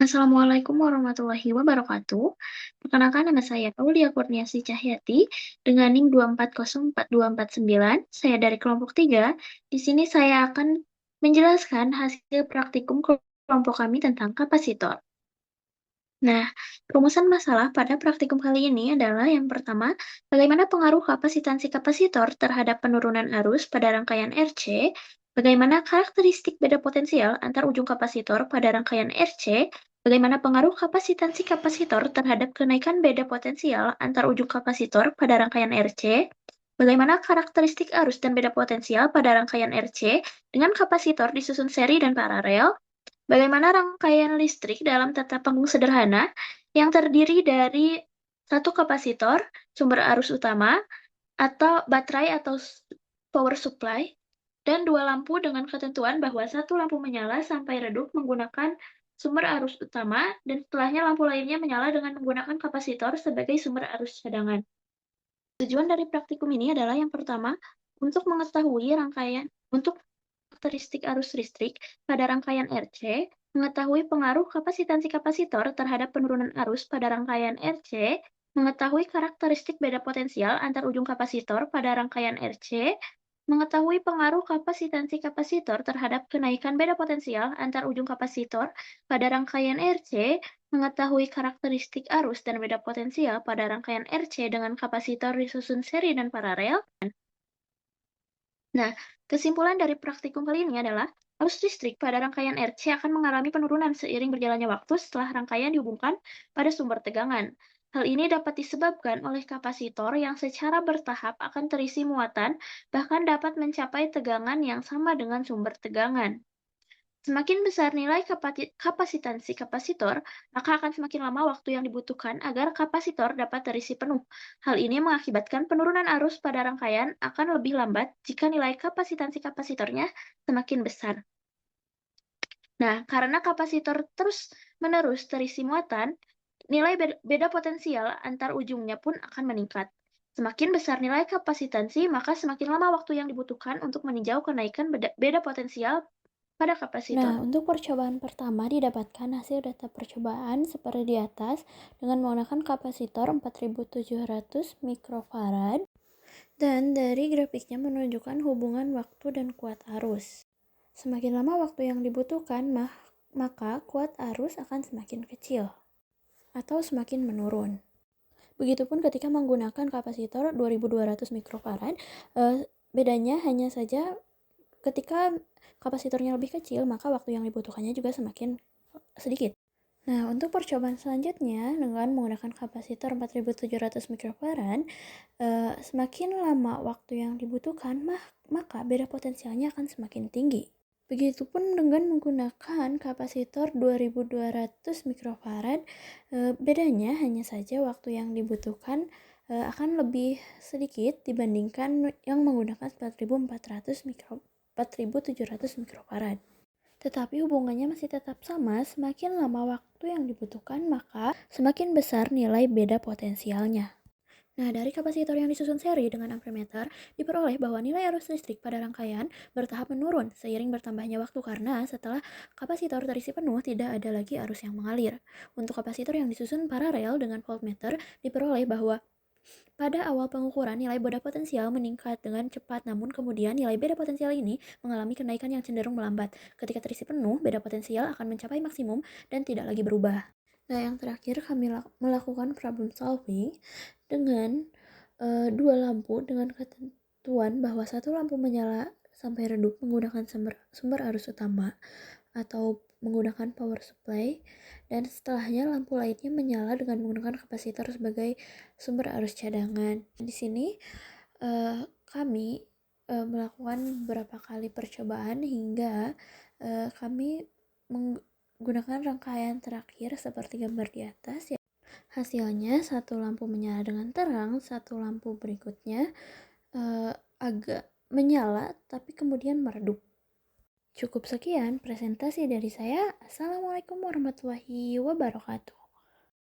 Assalamualaikum warahmatullahi wabarakatuh. Perkenalkan nama saya Aulia Kurniasi Cahyati dengan NIM 2404249. Saya dari kelompok 3. Di sini saya akan menjelaskan hasil praktikum kelompok kami tentang kapasitor. Nah, rumusan masalah pada praktikum kali ini adalah yang pertama, bagaimana pengaruh kapasitansi kapasitor terhadap penurunan arus pada rangkaian RC, bagaimana karakteristik beda potensial antar ujung kapasitor pada rangkaian RC, bagaimana pengaruh kapasitansi kapasitor terhadap kenaikan beda potensial antar ujung kapasitor pada rangkaian RC, bagaimana karakteristik arus dan beda potensial pada rangkaian RC dengan kapasitor disusun seri dan paralel, bagaimana rangkaian listrik dalam tata panggung sederhana yang terdiri dari satu kapasitor, sumber arus utama, atau baterai atau power supply, dan dua lampu dengan ketentuan bahwa satu lampu menyala sampai redup menggunakan sumber arus utama, dan setelahnya lampu lainnya menyala dengan menggunakan kapasitor sebagai sumber arus cadangan. Tujuan dari praktikum ini adalah yang pertama, untuk mengetahui untuk karakteristik arus listrik pada rangkaian RC, mengetahui pengaruh kapasitansi kapasitor terhadap penurunan arus pada rangkaian RC, mengetahui karakteristik beda potensial antar ujung kapasitor pada rangkaian RC, mengetahui pengaruh kapasitansi kapasitor terhadap kenaikan beda potensial antar ujung kapasitor pada rangkaian RC, mengetahui karakteristik arus dan beda potensial pada rangkaian RC dengan kapasitor disusun seri dan paralel. Nah, kesimpulan dari praktikum kali ini adalah arus listrik pada rangkaian RC akan mengalami penurunan seiring berjalannya waktu setelah rangkaian dihubungkan pada sumber tegangan. Hal ini dapat disebabkan oleh kapasitor yang secara bertahap akan terisi muatan, bahkan dapat mencapai tegangan yang sama dengan sumber tegangan. Semakin besar nilai kapasitansi kapasitor, maka akan semakin lama waktu yang dibutuhkan agar kapasitor dapat terisi penuh. Hal ini mengakibatkan penurunan arus pada rangkaian akan lebih lambat jika nilai kapasitansi kapasitornya semakin besar. Nah, karena kapasitor terus-menerus terisi muatan, nilai beda potensial antar ujungnya pun akan meningkat. Semakin besar nilai kapasitansi, maka semakin lama waktu yang dibutuhkan untuk meninjau kenaikan beda potensial pada kapasitor. Nah, untuk percobaan pertama didapatkan hasil data percobaan seperti di atas dengan menggunakan kapasitor 4700 mikrofarad dan dari grafiknya menunjukkan hubungan waktu dan kuat arus. Semakin lama waktu yang dibutuhkan, maka kuat arus akan semakin kecil atau semakin menurun. Begitupun ketika menggunakan kapasitor 2200 mikrofarad, bedanya hanya saja ketika kapasitornya lebih kecil, maka waktu yang dibutuhkannya juga semakin sedikit. Nah, untuk percobaan selanjutnya dengan menggunakan kapasitor 4700 mikrofarad, semakin lama waktu yang dibutuhkan, maka beda potensialnya akan semakin tinggi. Begitupun dengan menggunakan kapasitor 2200 mikrofarad, bedanya hanya saja waktu yang dibutuhkan akan lebih sedikit dibandingkan yang menggunakan 4700 mikrofarad. Tetapi hubungannya masih tetap sama, semakin lama waktu yang dibutuhkan, maka semakin besar nilai beda potensialnya. Nah, dari kapasitor yang disusun seri dengan ampermeter, diperoleh bahwa nilai arus listrik pada rangkaian bertahap menurun seiring bertambahnya waktu karena setelah kapasitor terisi penuh, tidak ada lagi arus yang mengalir. Untuk kapasitor yang disusun paralel dengan voltmeter, diperoleh bahwa pada awal pengukuran, nilai beda potensial meningkat dengan cepat, namun kemudian nilai beda potensial ini mengalami kenaikan yang cenderung melambat. Ketika terisi penuh, beda potensial akan mencapai maksimum dan tidak lagi berubah. Nah, yang terakhir kami melakukan problem solving dengan dua lampu dengan ketentuan bahwa satu lampu menyala sampai redup menggunakan sumber arus utama atau menggunakan power supply, dan setelahnya lampu lainnya menyala dengan menggunakan kapasitor sebagai sumber arus cadangan. Di sini kami melakukan beberapa kali percobaan hingga kami menggunakan rangkaian terakhir seperti gambar di atas. Hasilnya satu lampu menyala dengan terang, satu lampu berikutnya agak menyala tapi kemudian meredup. Cukup sekian presentasi dari saya. Assalamualaikum warahmatullahi wabarakatuh.